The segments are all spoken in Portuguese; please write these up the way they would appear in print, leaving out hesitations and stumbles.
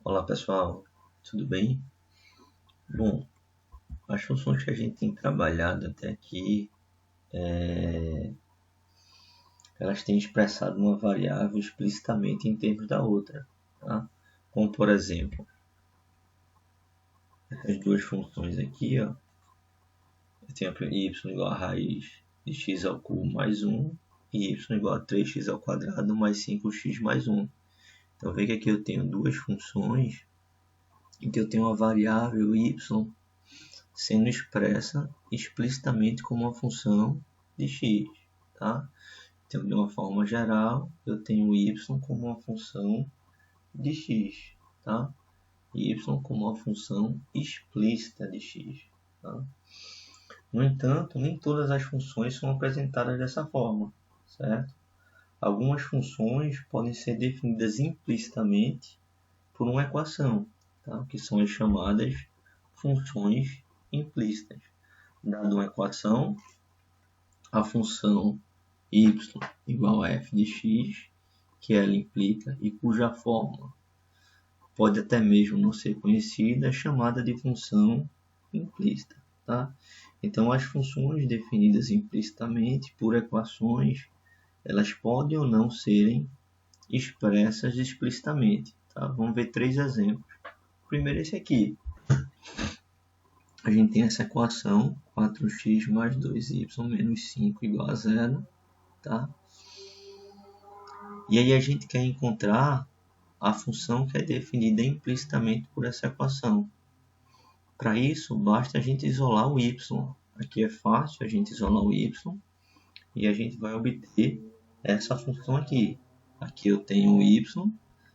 Olá pessoal, tudo bem? Bom, as funções que a gente tem trabalhado até aqui, elas têm expressado uma variável explicitamente em termos da outra, tá? Como por exemplo, essas duas funções aqui, ó, eu tenho y igual a raiz de x ao cubo mais 1 e y igual a 3x ao quadrado mais 5x mais 1. Então veja que aqui eu tenho duas funções em que eu tenho uma variável y sendo expressa explicitamente como uma função de x, tá? Então, de uma forma geral, eu tenho y como uma função de x, tá? Y como uma função explícita de x, tá? No entanto, nem todas as funções são apresentadas dessa forma, certo? Algumas funções podem ser definidas implicitamente por uma equação, tá? Que são as chamadas funções implícitas. Dada uma equação, a função y igual a f de x, que ela implica e cuja forma pode até mesmo não ser conhecida, é chamada de função implícita, tá? Então, as funções definidas implicitamente por equações, elas podem ou não serem expressas explicitamente, tá? Vamos ver três exemplos. O primeiro é esse aqui. A gente tem essa equação, 4x mais 2y menos 5 igual a 0, tá? E aí a gente quer encontrar a função que é definida implicitamente por essa equação. Para isso, basta a gente isolar o y. Aqui é fácil a gente isolar o y e a gente vai obter essa função aqui. Aqui eu tenho o y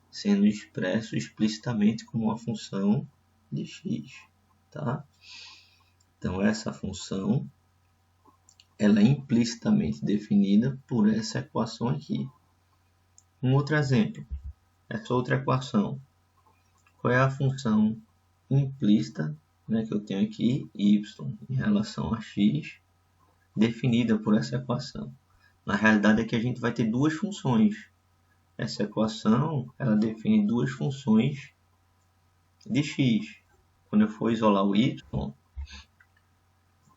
sendo expresso explicitamente como uma função de x, tá? Então, essa função ela é implicitamente definida por essa equação aqui. Um outro exemplo, essa outra equação. Qual é a função implícita, né, que eu tenho aqui, y em relação a x, definida por essa equação? Na realidade é que a gente vai ter duas funções. Essa equação ela define duas funções de x. Quando eu for isolar o y,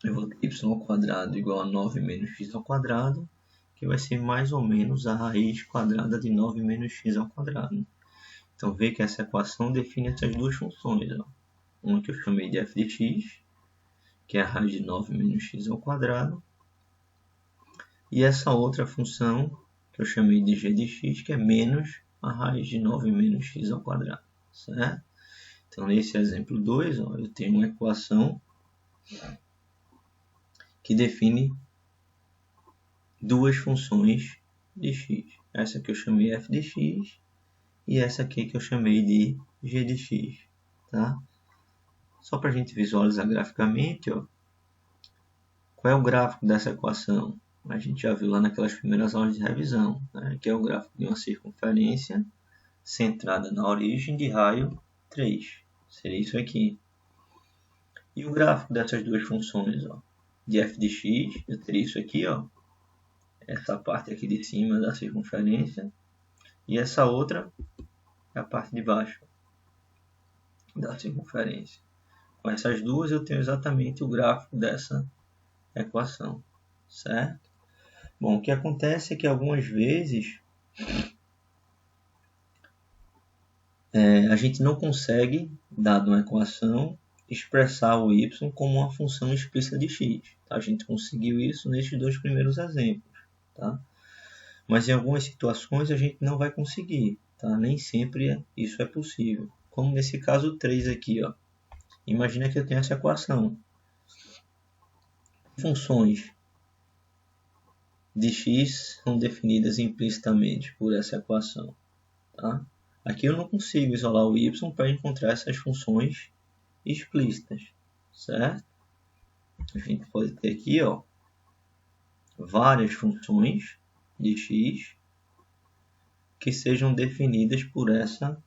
eu vou ter y ao quadrado igual a 9 menos x ao quadrado, que vai ser mais ou menos a raiz quadrada de 9 menos x ao quadrado. Então, vê que essa equação define essas duas funções. Ó. Uma que eu chamei de f de x, que é a raiz de 9 menos x ao quadrado. E essa outra função, que eu chamei de g de x, que é menos a raiz de 9 menos x ao quadrado. Certo? Então, nesse exemplo 2, ó, eu tenho uma equação que define duas funções de x. Essa que eu chamei f de x e essa aqui que eu chamei de g de x. Tá? Só para a gente visualizar graficamente, ó, qual é o gráfico dessa equação? A gente já viu lá naquelas primeiras aulas de revisão, né? Que é o gráfico de uma circunferência centrada na origem de raio 3. Seria isso aqui. E o gráfico dessas duas funções, ó, de f de x, eu teria isso aqui, ó, essa parte aqui de cima da circunferência, e essa outra é a parte de baixo da circunferência. Com essas duas eu tenho exatamente o gráfico dessa equação, certo? Bom, o que acontece é que algumas vezes a gente não consegue, dado uma equação, expressar o y como uma função explícita de x. Tá? A gente conseguiu isso nesses dois primeiros exemplos. Tá? Mas em algumas situações a gente não vai conseguir. Tá? Nem sempre isso é possível. Como nesse caso 3 aqui. Ó. Imagina que eu tenho essa equação. Funções de x são definidas implicitamente por essa equação. Tá? Aqui eu não consigo isolar o y para encontrar essas funções explícitas, certo? A gente pode ter aqui, ó, várias funções de x que sejam definidas por essa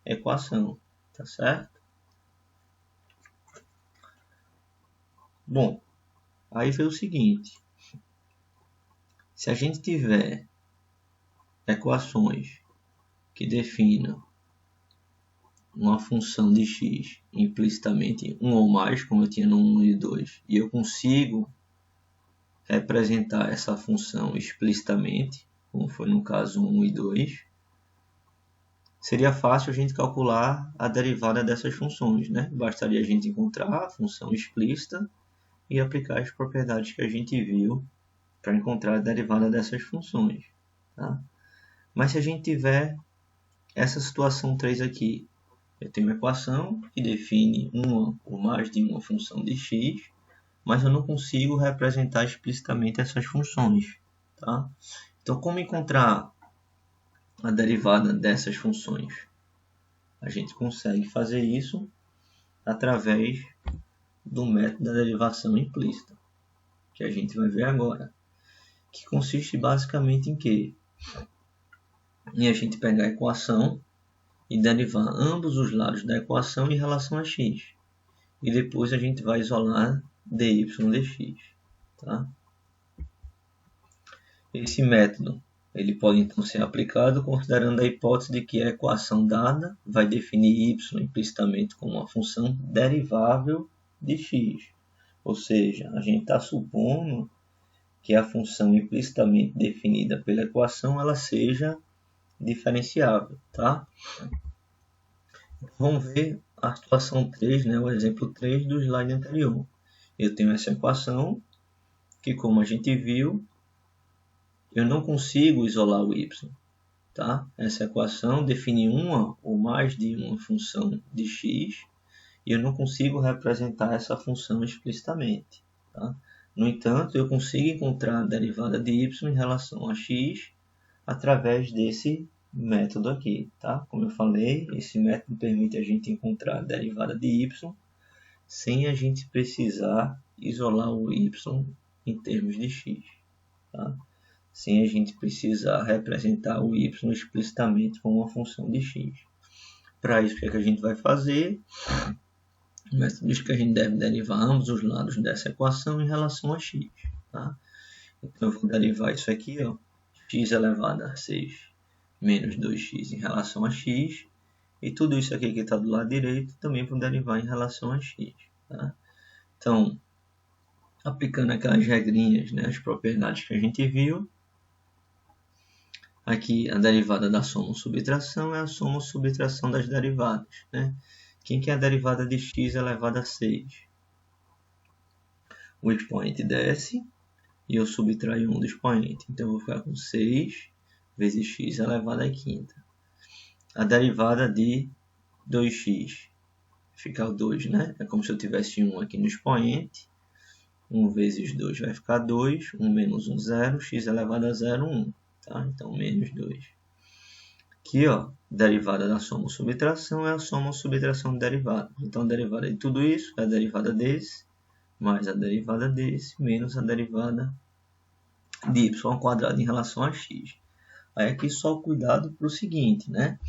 equação, tá certo? Bom, aí vem o seguinte, se a gente tiver equações que definam uma função de x implicitamente 1 ou mais, como eu tinha no 1 e 2, e eu consigo representar essa função explicitamente, como foi no caso 1 e 2, seria fácil a gente calcular a derivada dessas funções, né? Bastaria a gente encontrar a função explícita e aplicar as propriedades que a gente viu para encontrar a derivada dessas funções. Tá? Mas se a gente tiver essa situação 3 aqui, eu tenho uma equação que define uma ou mais de uma função de x, mas eu não consigo representar explicitamente essas funções. Tá? Então, como encontrar a derivada dessas funções? A gente consegue fazer isso através do método da derivação implícita, que a gente vai ver agora, que consiste basicamente em quê? Em a gente pegar a equação e derivar ambos os lados da equação em relação a x. E depois a gente vai isolar dy dx. Tá? Esse método ele pode então ser aplicado considerando a hipótese de que a equação dada vai definir y implicitamente como uma função derivável de x. Ou seja, a gente está supondo que a função implicitamente definida pela equação ela seja diferenciável. Tá? Vamos ver a situação 3, né, o exemplo 3 do slide anterior. Eu tenho essa equação que, como a gente viu, eu não consigo isolar o y. Tá? Essa equação define uma ou mais de uma função de x e eu não consigo representar essa função explicitamente. Tá? No entanto, eu consigo encontrar a derivada de y em relação a x através desse método aqui. Tá? Como eu falei, esse método permite a gente encontrar a derivada de y sem a gente precisar isolar o y em termos de x. Tá? Sem a gente precisar representar o y explicitamente como uma função de x. Para isso, o que a gente vai fazer? O método diz que a gente deve derivar ambos os lados dessa equação em relação a x. Tá? Então, eu vou derivar isso aqui, ó, x elevado a 6 menos 2x em relação a x. E tudo isso aqui que está do lado direito também vou derivar em relação a x. Tá? Então, aplicando aquelas regrinhas, né, as propriedades que a gente viu, aqui a derivada da soma ou subtração é a soma ou subtração das derivadas. Né? Quem que é a derivada de x elevado a 6? O expoente desce e eu subtraio um do expoente. Então, eu vou ficar com 6 vezes x elevado à quinta. A derivada de 2x fica o 2, né? É como se eu tivesse 1 aqui no expoente. 1 vezes 2 vai ficar 2. 1 menos 1, 0. X elevado a 0, 1. Tá? Então, menos 2. Aqui, ó, derivada da soma ou subtração é a soma ou subtração de derivadas. Então, a derivada de tudo isso é a derivada desse, mais a derivada desse, menos a derivada de y ao quadrado em relação a x. Aí, aqui, só cuidado para o seguinte, né?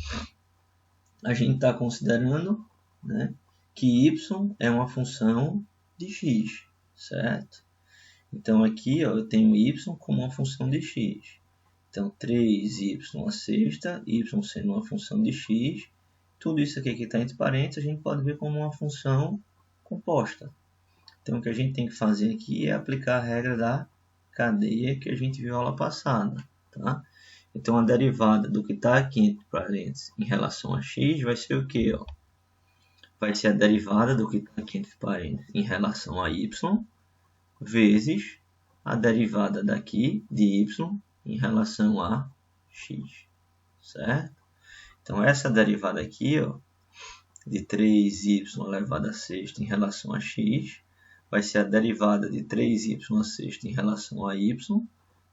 A gente está considerando, né, que y é uma função de x, certo? Então, aqui, ó, eu tenho y como uma função de x. Então, 3y a sexta, y sendo uma função de x. Tudo isso aqui que está entre parênteses, a gente pode ver como uma função composta. Então, o que a gente tem que fazer aqui é aplicar a regra da cadeia que a gente viu na aula passada. Tá? Então, a derivada do que está aqui entre parênteses em relação a x vai ser o quê? Ó? Vai ser a derivada do que está aqui entre parênteses em relação a y vezes a derivada daqui de y em relação a x, certo? Então, essa derivada aqui, ó, de 3y elevado a sexta em relação a x, vai ser a derivada de 3y a sexta em relação a y,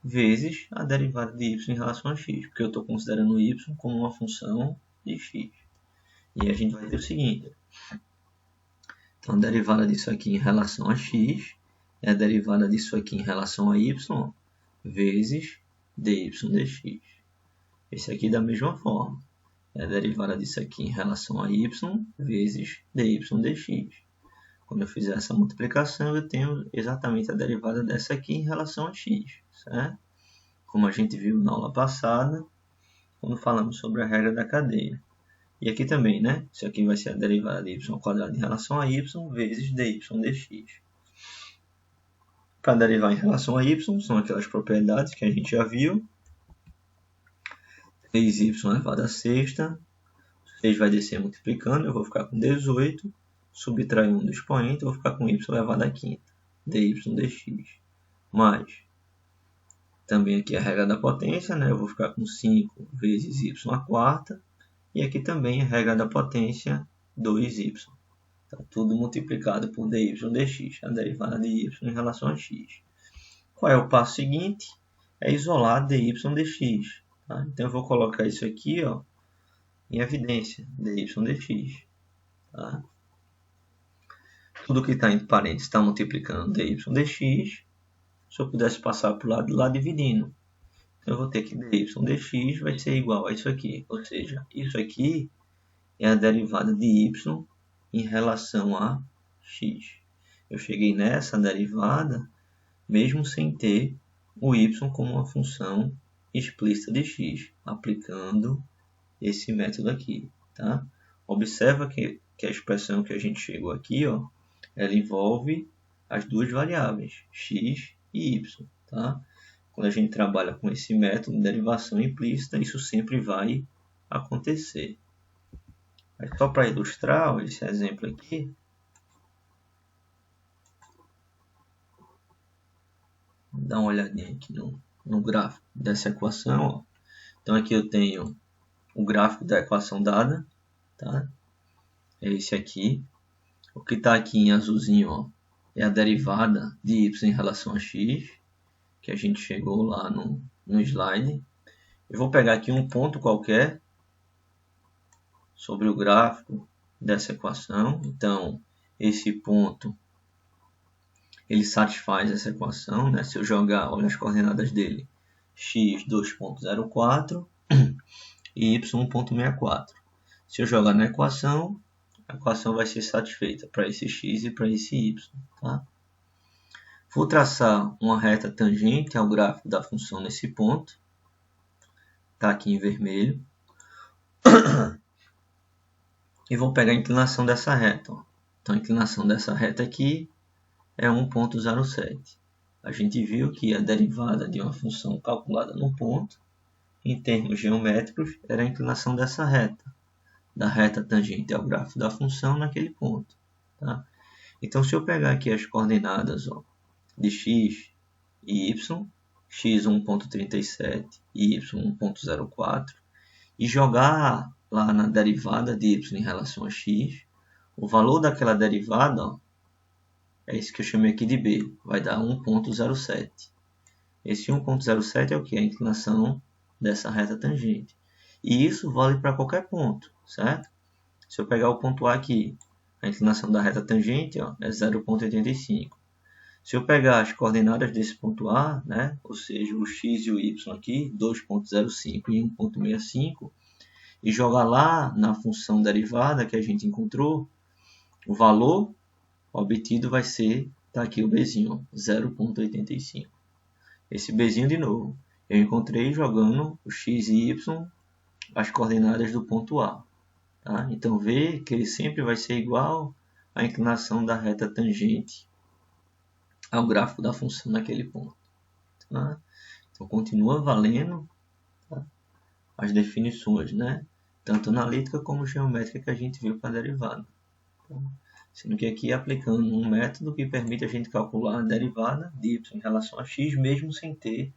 vezes a derivada de y em relação a x, porque eu estou considerando y como uma função de x. E a gente vai ter o seguinte, então, a derivada disso aqui em relação a x é a derivada disso aqui em relação a y, vezes dy dx. Esse aqui da mesma forma. É a derivada disso aqui em relação a y vezes dy dx. Quando eu fizer essa multiplicação, eu tenho exatamente a derivada dessa aqui em relação a x. Certo? Como a gente viu na aula passada, quando falamos sobre a regra da cadeia. E aqui também, né? Isso aqui vai ser a derivada de y² em relação a y vezes dy dx. Para derivar em relação a y, são aquelas propriedades que a gente já viu. 3y elevado a sexta. 6 vai descer multiplicando, eu vou ficar com 18. Subtrair um do expoente, eu vou ficar com y elevado a quinta. dy dx. Mais, também aqui a regra da potência, né? Eu vou ficar com 5 vezes y à quarta. E aqui também a regra da potência 2y. Tá tudo multiplicado por dy dx, a derivada de y em relação a x. Qual é o passo seguinte? É isolar dy dx. Tá? Então eu vou colocar isso aqui, ó, em evidência, dy dx. Tá? Tudo que está entre parênteses está multiplicando dy dx. Se eu pudesse passar para o lado de lá dividindo, então eu vou ter que dy dx vai ser igual a isso aqui. Ou seja, isso aqui é a derivada de y em relação a x. Eu cheguei nessa derivada mesmo sem ter o y como uma função explícita de x, aplicando esse método aqui. Tá? Observa que a expressão que a gente chegou aqui, ó, ela envolve as duas variáveis, x e y. Tá? Quando a gente trabalha com esse método de derivação implícita, isso sempre vai acontecer. Mas só para ilustrar esse exemplo aqui, vou dar uma olhadinha aqui no gráfico dessa equação. Ó. Então aqui eu tenho o gráfico da equação dada, tá? É esse aqui. O que está aqui em azulzinho, ó, é a derivada de y em relação a x, que a gente chegou lá no slide. Eu vou pegar aqui um ponto qualquer sobre o gráfico dessa equação. Então, esse ponto, ele satisfaz essa equação, né? Se eu jogar, olha as coordenadas dele, x 2.04 e y 1.64. Se eu jogar na equação, a equação vai ser satisfeita para esse x e para esse y. Tá? Vou traçar uma reta tangente ao gráfico da função nesse ponto. Está aqui em vermelho. E vou pegar a inclinação dessa reta. Ó. Então, a inclinação dessa reta aqui é 1.07. A gente viu que a derivada de uma função calculada no ponto, em termos geométricos, era a inclinação dessa reta, da reta tangente ao gráfico da função naquele ponto. Tá? Então, se eu pegar aqui as coordenadas, ó, de x e y, x 1.37 e y 1.04, e jogar lá na derivada de y em relação a x, o valor daquela derivada, ó, é esse que eu chamei aqui de b, vai dar 1.07. Esse 1.07 é o que? A inclinação dessa reta tangente. E isso vale para qualquer ponto, certo? Se eu pegar o ponto A aqui, a inclinação da reta tangente, ó, é 0.85. Se eu pegar as coordenadas desse ponto A, né, ou seja, o x e o y aqui, 2.05 e 1.65, e jogar lá na função derivada que a gente encontrou, o valor obtido vai ser, tá aqui o bzinho, 0.85. Esse bzinho de novo, eu encontrei jogando o x e y, as coordenadas do ponto A. Tá? Então, vê que ele sempre vai ser igual à inclinação da reta tangente ao gráfico da função naquele ponto. Tá? Então, continua valendo, tá, as definições, né? Tanto analítica como geométrica que a gente viu para a derivada. Tá? Sendo que aqui aplicando um método que permite a gente calcular a derivada de y em relação a x, mesmo sem ter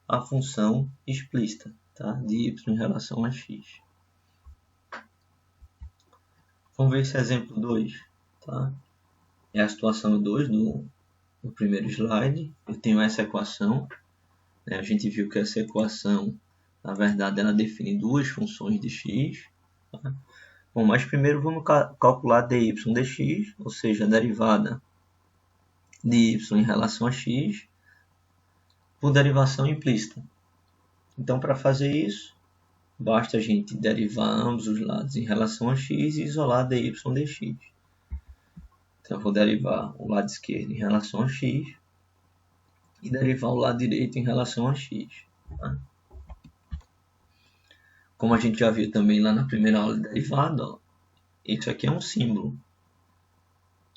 a função explícita, tá, de y em relação a x. Vamos ver esse exemplo 2. Tá? É a situação 2 no primeiro slide. Eu tenho essa equação. Né? A gente viu que essa equação, na verdade, ela define duas funções de x. Tá? Bom, mas primeiro vamos calcular dy dx, ou seja, a derivada de y em relação a x, por derivação implícita. Então, para fazer isso, basta a gente derivar ambos os lados em relação a x e isolar dy dx. Então, eu vou derivar o lado esquerdo em relação a x e derivar o lado direito em relação a x. Tá? Como a gente já viu também lá na primeira aula de derivada, ó, isso aqui é um símbolo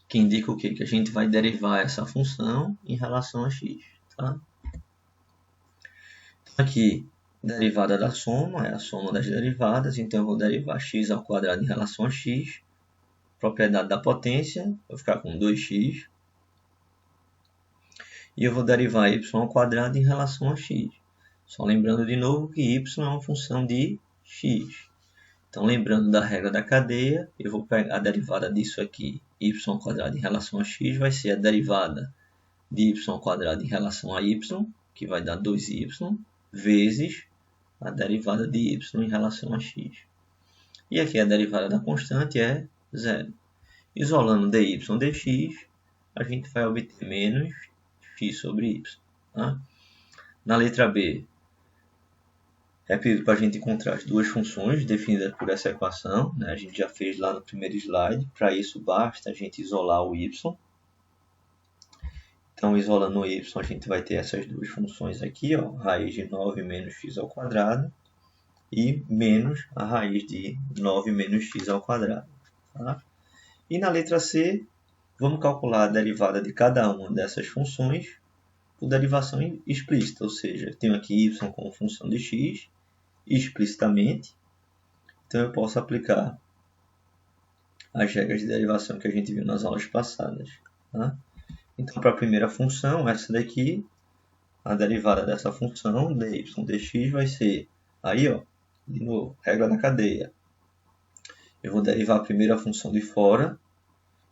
que indica o quê? Que a gente vai derivar essa função em relação a x. Tá? Aqui, derivada da soma é a soma das derivadas, então eu vou derivar x ao quadrado em relação a x. Propriedade da potência, vou ficar com 2x. E eu vou derivar y ao quadrado em relação a x. Só lembrando de novo que y é uma função de x. Então, lembrando da regra da cadeia, eu vou pegar a derivada disso aqui, y ao quadrado em relação a x, vai ser a derivada de y ao quadrado em relação a y, que vai dar 2y, vezes a derivada de y em relação a x. E aqui a derivada da constante é 0. Isolando dy dx, a gente vai obter menos x sobre y. Tá? Na letra B, é pedido para a gente encontrar as duas funções definidas por essa equação. Né? A gente já fez lá no primeiro slide. Para isso, basta a gente isolar o y. Então, isolando o y, a gente vai ter essas duas funções aqui, ó, raiz de 9 menos x ao quadrado e menos a raiz de 9 menos x ao quadrado. Tá? E na letra C, vamos calcular a derivada de cada uma dessas funções por derivação explícita, ou seja, eu tenho aqui y como função de x explicitamente, então eu posso aplicar as regras de derivação que a gente viu nas aulas passadas. Tá? Então, para a primeira função, essa daqui, a derivada dessa função, dy dx, vai ser, aí ó, de novo, regra da cadeia. Eu vou derivar a primeira função de fora,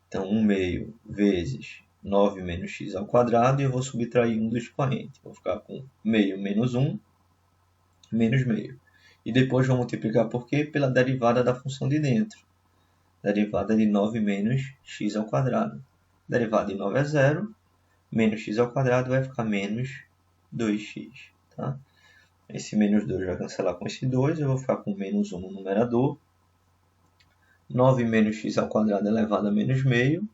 então 1 meio vezes 9 menos x ao quadrado, e eu vou subtrair 1 do expoente. Vou ficar com meio menos 1, menos meio. E depois vou multiplicar por quê? Pela derivada da função de dentro. Derivada de 9 menos x ao quadrado. Derivada de 9 é 0, menos x ao quadrado vai ficar menos 2x. Tá? Esse menos 2 vai cancelar com esse 2, eu vou ficar com menos 1 no numerador. 9 menos x ao quadrado elevado a menos meio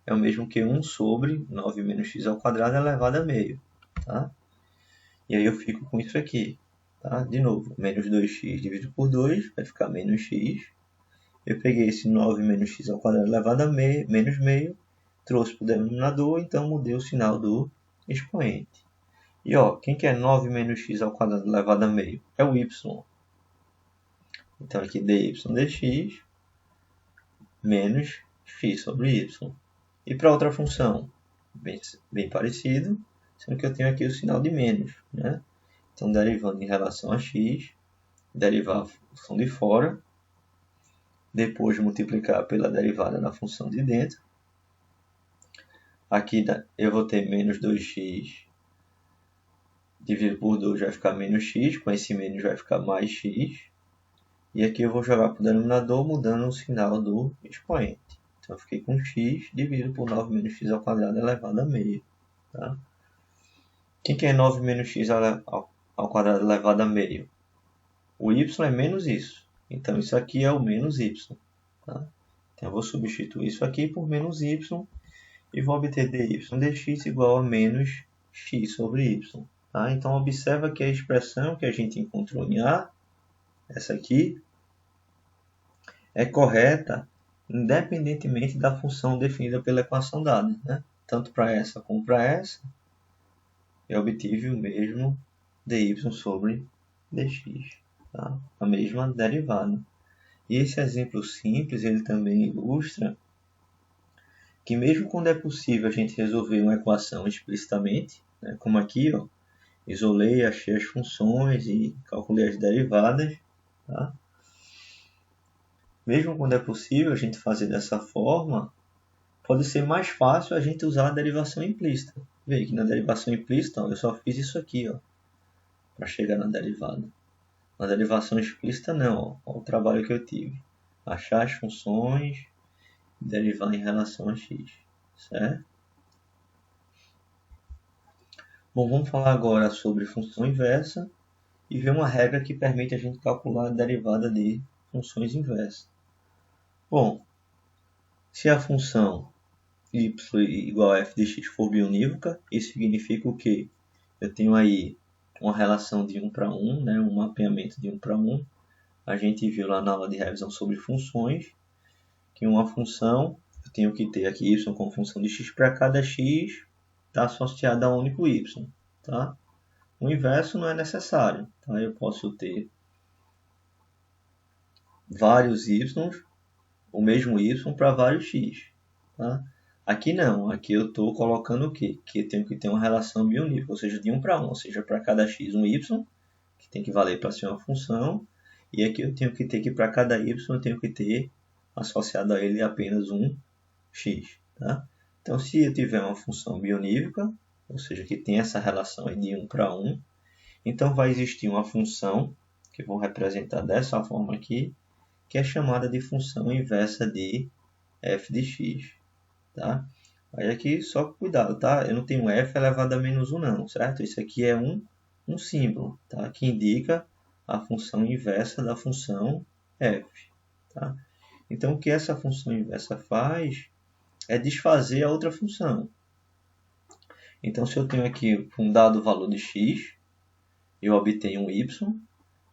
é o mesmo que 1 sobre 9 menos x ao quadrado elevado a meio. Tá? E aí eu fico com isso aqui. Tá? De novo, menos 2x dividido por 2 vai ficar menos x. Eu peguei esse 9 menos x ao quadrado elevado a menos meio, trouxe para o denominador, então mudei o sinal do expoente. E ó, quem que é 9 menos x ao quadrado elevado a meio? É o y. Então aqui dy dx menos x sobre y. E para outra função, bem parecido, sendo que eu tenho aqui o sinal de menos. Né? Então, derivando em relação a x, derivar a função de fora, depois multiplicar pela derivada da função de dentro. Aqui eu vou ter menos 2x dividido por 2 vai ficar menos x, com esse menos vai ficar mais x. E aqui eu vou jogar para o denominador, mudando o sinal do expoente. Então, eu fiquei com x dividido por 9 menos x ao quadrado elevado a meio. Tá? Quem que é 9 menos x ao quadrado elevado a meio? O y é menos isso. Então, isso aqui é o menos y. Tá? Então, eu vou substituir isso aqui por menos y e vou obter dy dx igual a menos x sobre y. Tá? Então, observa que a expressão que a gente encontrou em A, essa aqui, é correta independentemente da função definida pela equação dada. Né? Tanto para essa como para essa, eu obtive o mesmo dy sobre dx. Tá? A mesma derivada. E esse exemplo simples, ele também ilustra que mesmo quando é possível a gente resolver uma equação explicitamente, né, como aqui, ó, isolei, achei as funções e calculei as derivadas, tá? Mesmo quando é possível a gente fazer dessa forma, pode ser mais fácil a gente usar a derivação implícita. Veja que na derivação implícita, ó, eu só fiz isso aqui, ó, para chegar na derivada. Na derivação explícita, não. Ó, o trabalho que eu tive. Achar as funções e derivar em relação a x. Certo? Bom, vamos falar agora sobre função inversa e ver uma regra que permite a gente calcular a derivada de funções inversas. Bom, se a função y igual a f de x for biunívoca, isso significa o quê? Eu tenho aí uma relação de 1 para 1, né, um mapeamento de 1 para 1, A gente viu lá na aula de revisão sobre funções, que uma função, eu tenho que ter aqui y como função de x para cada x está associada a um único y. Tá? O inverso não é necessário. Tá? Eu posso ter vários y, o mesmo y para vários x. Tá? Aqui não, aqui eu estou colocando o quê? Que eu tenho que ter uma relação bionívoca, ou seja, de 1 para 1, ou seja, para cada x um y, que tem que valer para ser uma função, e aqui eu tenho que ter que para cada y eu tenho que ter associado a ele apenas um x. Tá? Então, se eu tiver uma função bionívoca, ou seja, que tem essa relação aí de 1 para 1, então vai existir uma função, que eu vou representar dessa forma aqui, que é chamada de função inversa de f de x. Tá? Aí aqui, só cuidado, tá? Eu não tenho f elevado a menos 1 não, certo? Isso aqui é um símbolo, tá? Que indica a função inversa da função f. Tá? Então, o que essa função inversa faz é desfazer a outra função. Então, se eu tenho aqui um dado valor de x, eu obtenho um y.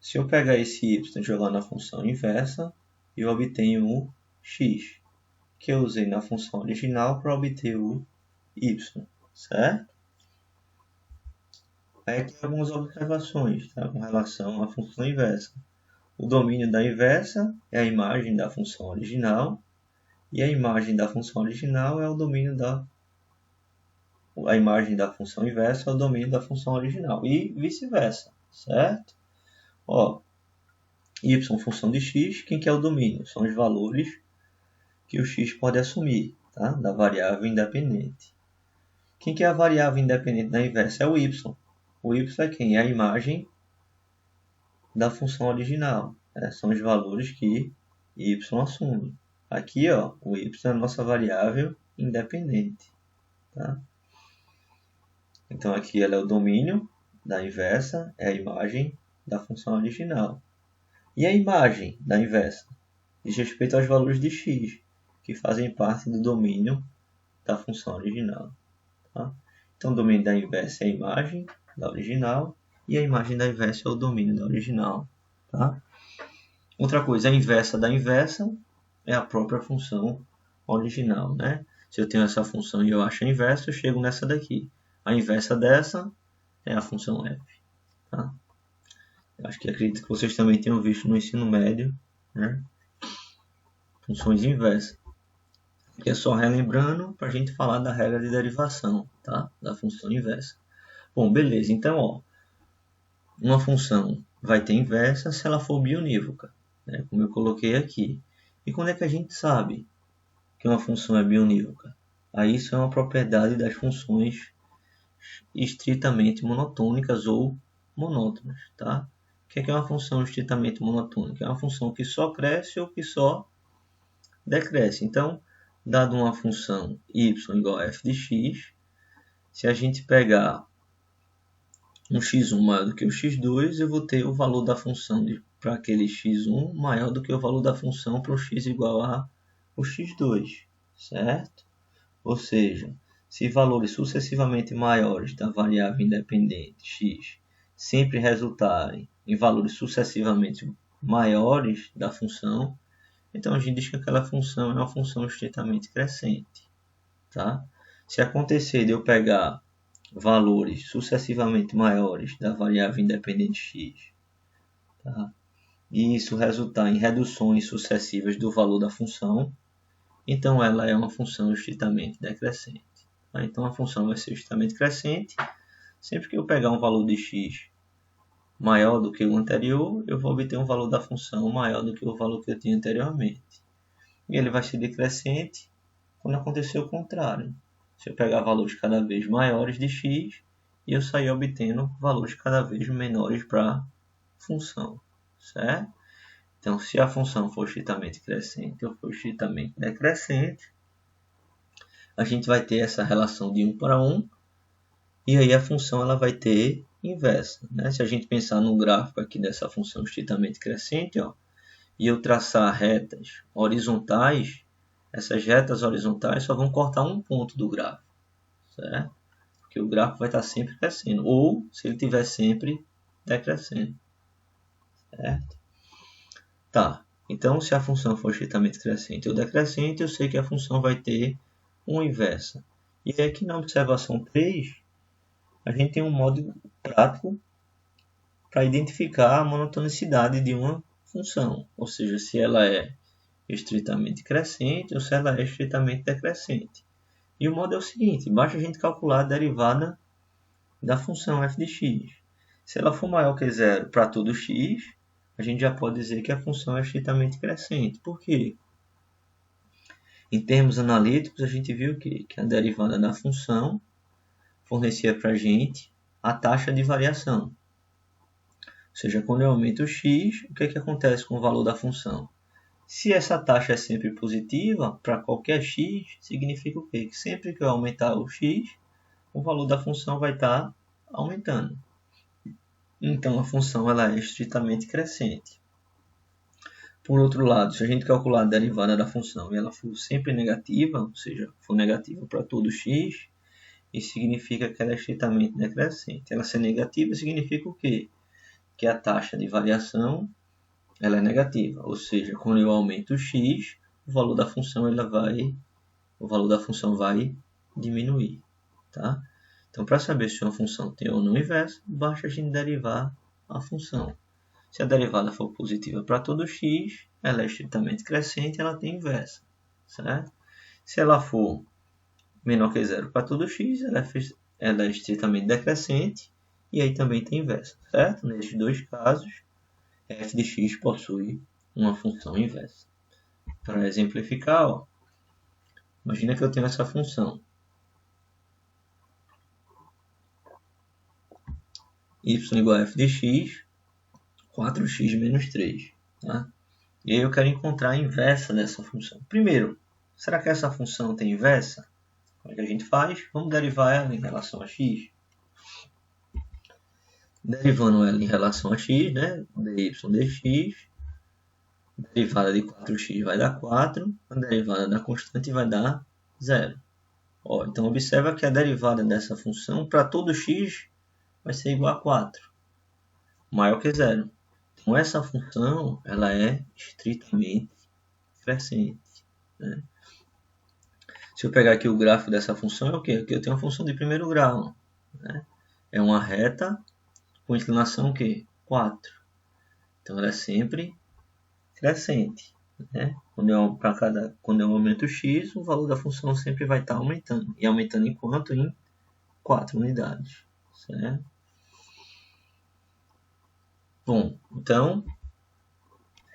Se eu pegar esse y e jogar na função inversa, eu obtenho um x, que eu usei na função original para obter o y, certo? Aí tem algumas observações, tá, com relação à função inversa. O domínio da inversa é a imagem da função original, e a imagem da função original é o domínio da... A imagem da função inversa é o domínio da função original, e vice-versa, certo? Ó, y função de x, quem que é o domínio? São os valores que o x pode assumir, tá? Da variável independente. Quem que é a variável independente da inversa? É o y. O y é quem? É a imagem da função original. São os valores que y assume. Aqui, ó, o y é a nossa variável independente. Tá? Então, aqui ela é o domínio da inversa, é a imagem da função original. E a imagem da inversa? Diz respeito aos valores de x, que fazem parte do domínio da função original. Tá? Então, o domínio da inversa é a imagem da original, e a imagem da inversa é o domínio da original. Tá? Outra coisa, a inversa da inversa é a própria função original. Né? Se eu tenho essa função e eu acho a inversa, eu chego nessa daqui. A inversa dessa é a função f. Tá? Acho que acredito que vocês também tenham visto no ensino médio, né? Funções inversas. Aqui é só relembrando para a gente falar da regra de derivação, tá? Da função inversa. Bom, beleza. Então, ó, uma função vai ter inversa se ela for bionívoca, né? Como eu coloquei aqui. E quando é que a gente sabe que uma função é bionívoca? Aí isso é uma propriedade das funções estritamente monotônicas ou monótonas, tá? O que é uma função estritamente monotônica? É uma função que só cresce ou que só decresce. Então, dado uma função y igual a f de x, se a gente pegar um x1 maior do que o x2, eu vou ter o valor da função para aquele x1 maior do que o valor da função para o x igual a o x2, certo? Ou seja, se valores sucessivamente maiores da variável independente x sempre resultarem em valores sucessivamente maiores da função, então a gente diz que aquela função é uma função estritamente crescente. Tá? Se acontecer de eu pegar valores sucessivamente maiores da variável independente x, tá? E isso resultar em reduções sucessivas do valor da função, então ela é uma função estritamente decrescente. Tá? Então a função vai ser estritamente crescente. Sempre que eu pegar um valor de x maior do que o anterior, eu vou obter um valor da função maior do que o valor que eu tinha anteriormente. E ele vai ser decrescente quando acontecer o contrário. Se eu pegar valores cada vez maiores de x e eu sair obtendo valores cada vez menores para a função, certo? Então, se a função for estritamente crescente ou for estritamente decrescente, a gente vai ter essa relação de 1 para 1, e aí a função ela vai ter inversa. Né? Se a gente pensar no gráfico aqui dessa função estritamente crescente, ó, e eu traçar retas horizontais, essas retas horizontais só vão cortar um ponto do gráfico, certo? Porque o gráfico vai estar sempre crescendo, ou se ele estiver sempre decrescendo, certo? Tá, então se a função for estritamente crescente ou decrescente, eu sei que a função vai ter uma inversa. E aqui na observação 3, a gente tem um modo prático para identificar a monotonicidade de uma função, ou seja, se ela é estritamente crescente ou se ela é estritamente decrescente. E o modo é o seguinte, basta a gente calcular a derivada da função f de x. Se ela for maior que zero para todo x, a gente já pode dizer que a função é estritamente crescente. Por quê? Em termos analíticos, a gente viu que a derivada da função fornecia para a gente a taxa de variação. Ou seja, quando eu aumento o x, o que acontece com o valor da função? Se essa taxa é sempre positiva, para qualquer x, significa o quê? Que sempre que eu aumentar o x, o valor da função vai estar aumentando. Então, a função ela é estritamente crescente. Por outro lado, se a gente calcular a derivada da função e ela for sempre negativa, ou seja, for negativa para todo x, isso significa que ela é estritamente decrescente. Ela ser negativa significa o quê? Que a taxa de variação ela é negativa, ou seja, quando eu aumento o x, o valor da função vai diminuir, tá? Então, para saber se uma função tem ou não inversa, basta a gente derivar a função. Se a derivada for positiva para todo x, ela é estritamente crescente, ela tem inversa, certo? Se ela for menor que zero para todo x, ela é estritamente decrescente e aí também tem inversa, certo? Nesses dois casos, f de x possui uma função inversa. Para exemplificar, ó, imagina que eu tenho essa função y igual a f de x, 4x menos 3. Tá? E aí eu quero encontrar a inversa dessa função. Primeiro, será que essa função tem inversa? Como é que a gente faz? Vamos derivar ela em relação a x. Derivando ela em relação a x, né? dy dx, derivada de 4x vai dar 4, a derivada da constante vai dar 0. Ó, então, observa que a derivada dessa função para todo x vai ser igual a 4, maior que 0. Então, essa função ela é estritamente crescente. Né? Se eu pegar aqui o gráfico dessa função, é o quê? Aqui eu tenho uma função de primeiro grau. Né? É uma reta com inclinação o quê? 4. Então, ela é sempre crescente. Né? Quando eu aumento x, o valor da função sempre vai estar aumentando. E aumentando em quanto? Em 4 unidades. Certo? Bom, então,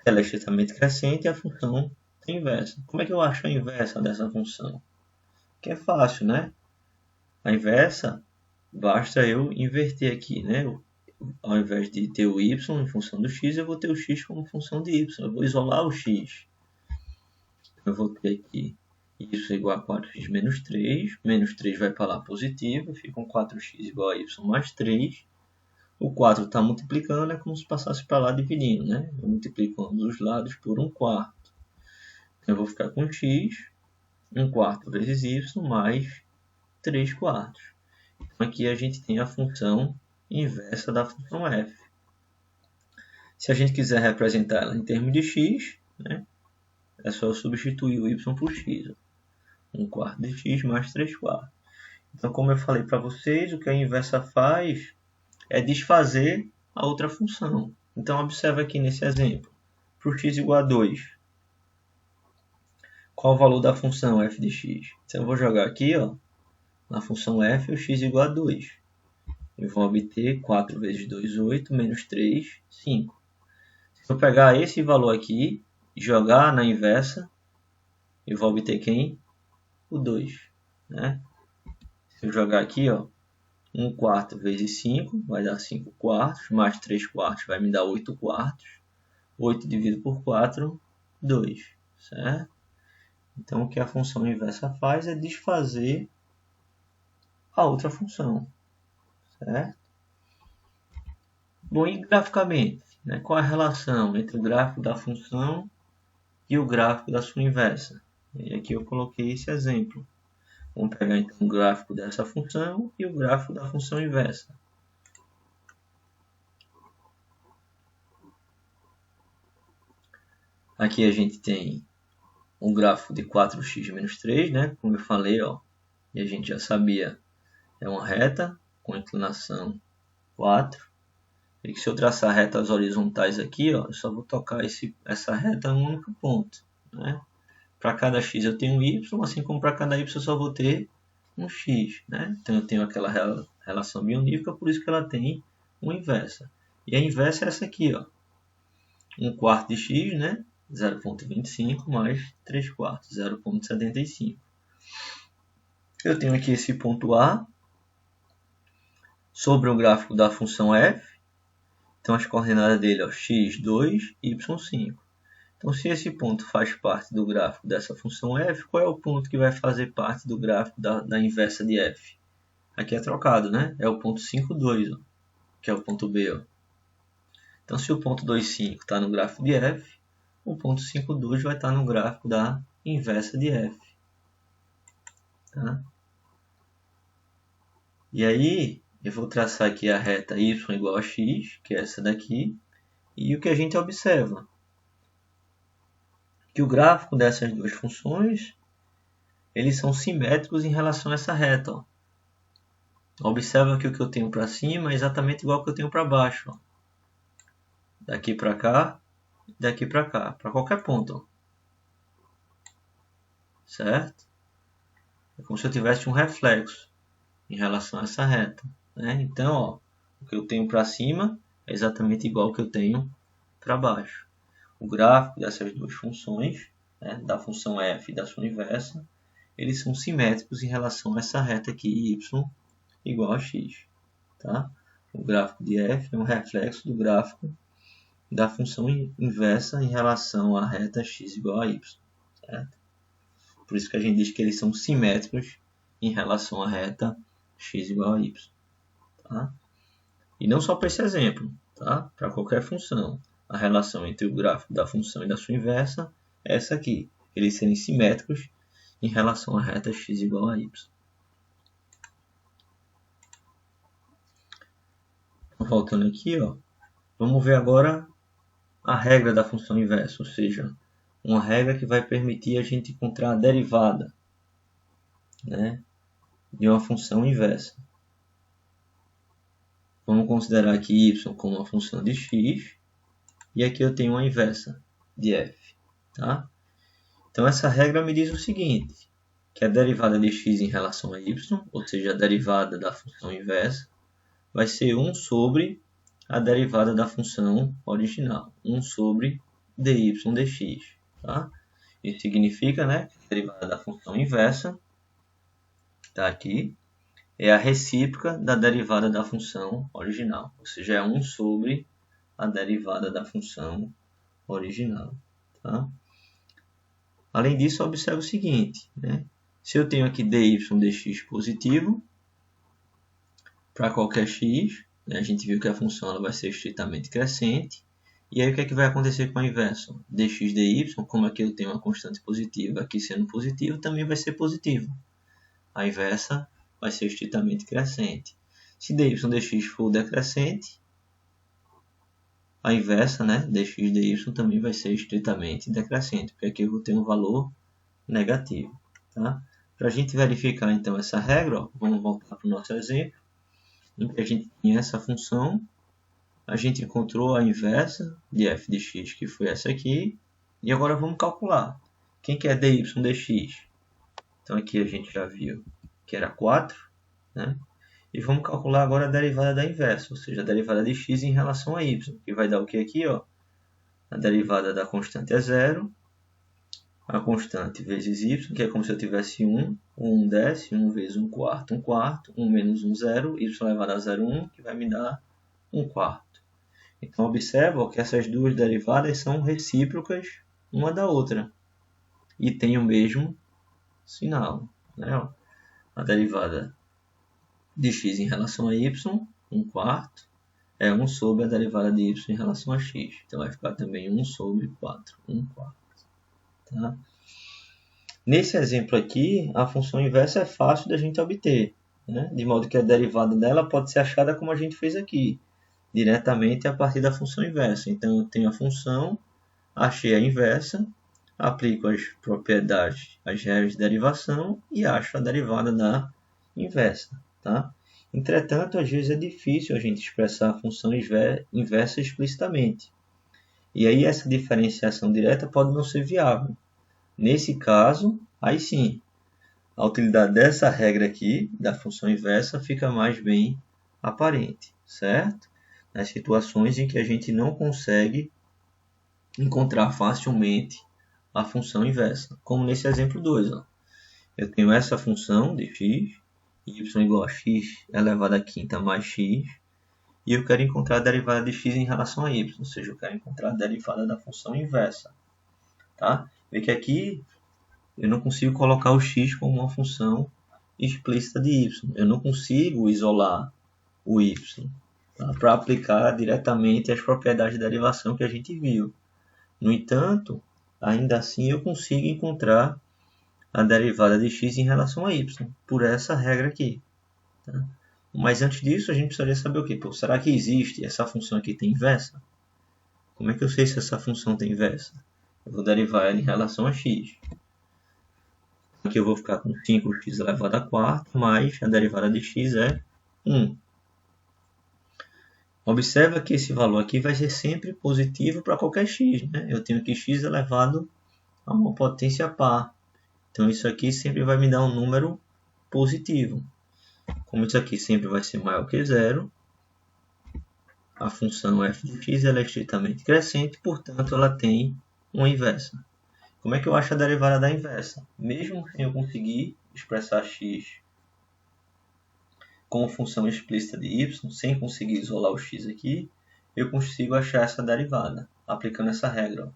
ela é estritamente crescente e a função é inversa. Como é que eu acho a inversa dessa função? Que é fácil, né? A inversa, basta eu inverter aqui, né? Ao invés de ter o y em função do x, eu vou ter o x como função de y. Eu vou isolar o x. Eu vou ter aqui y igual a 4x menos 3. Menos 3 vai para lá positivo. Fica um 4x igual a y mais 3. O 4 está multiplicando, é como se passasse para lá dividindo, né? Eu multiplico ambos os lados por 1/4. Então, eu vou ficar com x, 1/4 vezes y, mais 3/4. Então, aqui a gente tem a função inversa da função f. Se a gente quiser representar ela em termos de x, né? É só eu substituir o y por x. 1/4 de x mais 3/4. Então, como eu falei para vocês, o que a inversa faz é desfazer a outra função. Então, observe aqui nesse exemplo. Para o x igual a 2, qual o valor da função f de x? Então, eu vou jogar aqui, ó, na função f, o x igual a 2. Eu vou obter 4 vezes 2, 8, menos 3, 5. Se eu pegar esse valor aqui e jogar na inversa, eu vou obter quem? O 2. Né? Se eu jogar aqui, ó, 1/4 vezes 5 vai dar 5/4, mais 3/4 vai me dar 8/4. 8 dividido por 4, 2. Certo? Então, o que a função inversa faz é desfazer a outra função. Certo? Bom, e graficamente? Né? Qual a relação entre o gráfico da função e o gráfico da sua inversa? E aqui eu coloquei esse exemplo. Vamos pegar então o gráfico dessa função e o gráfico da função inversa. Aqui a gente tem um gráfico de 4x menos 3, né? Como eu falei, ó, e a gente já sabia, é uma reta com inclinação 4. E que se eu traçar retas horizontais aqui, ó, eu só vou tocar essa reta em um único ponto, né? Para cada x eu tenho um y, assim como para cada y eu só vou ter um x, né? Então eu tenho aquela relação bionívoca, por isso que ela tem uma inversa. E a inversa é essa aqui, ó. 1/4 de x, né? 0,25 mais 3/4, 0,75. Eu tenho aqui esse ponto A sobre o gráfico da função f. Então as coordenadas dele é x2, y5. Então se esse ponto faz parte do gráfico dessa função f, qual é o ponto que vai fazer parte do gráfico da inversa de f? Aqui é trocado, né? É o ponto 5,2, ó, que é o ponto B. Ó. Então se o ponto 2,5 está no gráfico de f, o ponto 5,2 vai estar no gráfico da inversa de f. Tá? E aí eu vou traçar aqui a reta y igual a x, que é essa daqui, e o que a gente observa? Que o gráfico dessas duas funções, eles são simétricos em relação a essa reta. Ó. Observa que o que eu tenho para cima é exatamente igual ao que eu tenho para baixo. Ó. Daqui para cá, daqui para cá, para qualquer ponto. Ó. Certo? É como se eu tivesse um reflexo em relação a essa reta. Né? Então, ó, o que eu tenho para cima é exatamente igual ao que eu tenho para baixo. O gráfico dessas duas funções, né, da função f e da sua inversa, eles são simétricos em relação a essa reta aqui, y igual a x. Tá? O gráfico de f é um reflexo do gráfico da função inversa em relação à reta x igual a y. Certo? Por isso que a gente diz que eles são simétricos em relação à reta x igual a y. Tá? E não só para esse exemplo, tá? Para qualquer função. A relação entre o gráfico da função e da sua inversa é essa aqui. Eles serem simétricos em relação à reta x igual a y. Voltando aqui, ó, vamos ver agora a regra da função inversa, ou seja, uma regra que vai permitir a gente encontrar a derivada, né, de uma função inversa. Vamos considerar aqui y como uma função de x, e aqui eu tenho uma inversa de f. Tá? Então essa regra me diz o seguinte, que a derivada de x em relação a y, ou seja, a derivada da função inversa, vai ser 1 sobre a derivada da função original, 1 sobre dy dx. Tá? Isso significa, né, que a derivada da função inversa, tá aqui, é a recíproca da derivada da função original, ou seja, é 1 sobre a derivada da função original. Tá? Além disso, observe o seguinte, né? Se eu tenho aqui dy dx positivo, para qualquer x, né, a gente viu que a função ela vai ser estritamente crescente, e aí o que é que vai acontecer com a inversa? Dx dy, como aqui eu tenho uma constante positiva, aqui sendo positivo, também vai ser positivo. A inversa vai ser estritamente crescente. Se dy dx for decrescente, a inversa, né, dx dy também vai ser estritamente decrescente, porque aqui eu vou ter um valor negativo. Tá? Para a gente verificar então essa regra, ó, vamos voltar para o nosso exemplo, em que a gente tinha essa função, a gente encontrou a inversa de f de x, que foi essa aqui, e agora vamos calcular. Quem que é dy dx? Então aqui a gente já viu que era 4, né? E vamos calcular agora a derivada da inversa, ou seja, a derivada de x em relação a y, que vai dar o que aqui? Ó? A derivada da constante é 0, a constante vezes y, que é como se eu tivesse 1, 1 desce, 1 vezes 1 quarto, 1 quarto, 1 menos 1, 0, y elevado a 0, 1, que vai me dar 1 quarto. Então, observa que essas duas derivadas são recíprocas uma da outra e têm o mesmo sinal. Né? A derivada de x em relação a y, 1 quarto, é 1 sobre a derivada de y em relação a x. Então, vai ficar também 1 sobre 4, 1 quarto. Tá? Nesse exemplo aqui, a função inversa é fácil da gente obter, né? De modo que a derivada dela pode ser achada como a gente fez aqui, diretamente a partir da função inversa. Então, eu tenho a função, achei a inversa, aplico as propriedades, as regras de derivação e acho a derivada da inversa, tá? Entretanto, às vezes é difícil a gente expressar a função inversa explicitamente. E aí essa diferenciação direta pode não ser viável. Nesse caso, aí sim, a utilidade dessa regra aqui, da função inversa, fica mais bem aparente, certo? Nas situações em que a gente não consegue encontrar facilmente a função inversa, como nesse exemplo 2. Ó. Eu tenho essa função de x, y igual a x elevado à quinta mais x, e eu quero encontrar a derivada de x em relação a y, ou seja, eu quero encontrar a derivada da função inversa. Tá? Vê que aqui eu não consigo colocar o x como uma função explícita de y. Eu não consigo isolar o y, tá? Para aplicar diretamente as propriedades de derivação que a gente viu. No entanto, ainda assim eu consigo encontrar a derivada de x em relação a y, por essa regra aqui. Tá? Mas antes disso, a gente precisaria saber o quê? Pô, será que existe essa função aqui tem inversa? Como é que eu sei se essa função tem inversa? Eu vou derivar ela em relação a x. Aqui eu vou ficar com 5x elevado à quarta, mais a derivada de x é 1. Observa que esse valor aqui vai ser sempre positivo para qualquer x. Né? Eu tenho aqui x elevado a uma potência par. Então isso aqui sempre vai me dar um número positivo. Como isso aqui sempre vai ser maior que zero, a função f de x ela é estritamente crescente, portanto ela tem uma inversa. Como é que eu acho a derivada da inversa? Mesmo sem eu conseguir expressar x como função explícita de y, sem conseguir isolar o x aqui, eu consigo achar essa derivada, aplicando essa regra. Ó.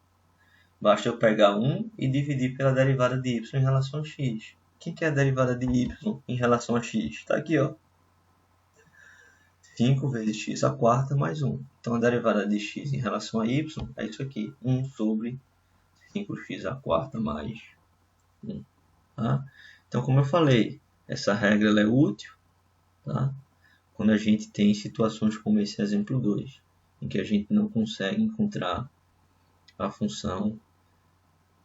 Basta eu pegar 1 e dividir pela derivada de y em relação a x. O que é a derivada de y em relação a x? Está aqui, ó. 5 vezes x à quarta mais 1. Então, a derivada de x em relação a y é isso aqui. 1 sobre 5x à quarta mais 1. Tá? Então, como eu falei, essa regra ela é útil, tá? Quando a gente tem situações como esse exemplo 2, em que a gente não consegue encontrar a função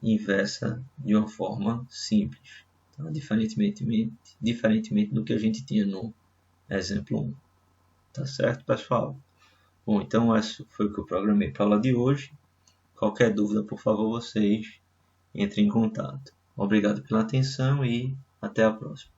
inversa de uma forma simples, tá? Diferentemente do que a gente tinha no exemplo 1. Tá certo, pessoal? Bom, então isso foi o que eu programei para a aula de hoje. Qualquer dúvida, por favor, vocês entrem em contato. Obrigado pela atenção e até a próxima.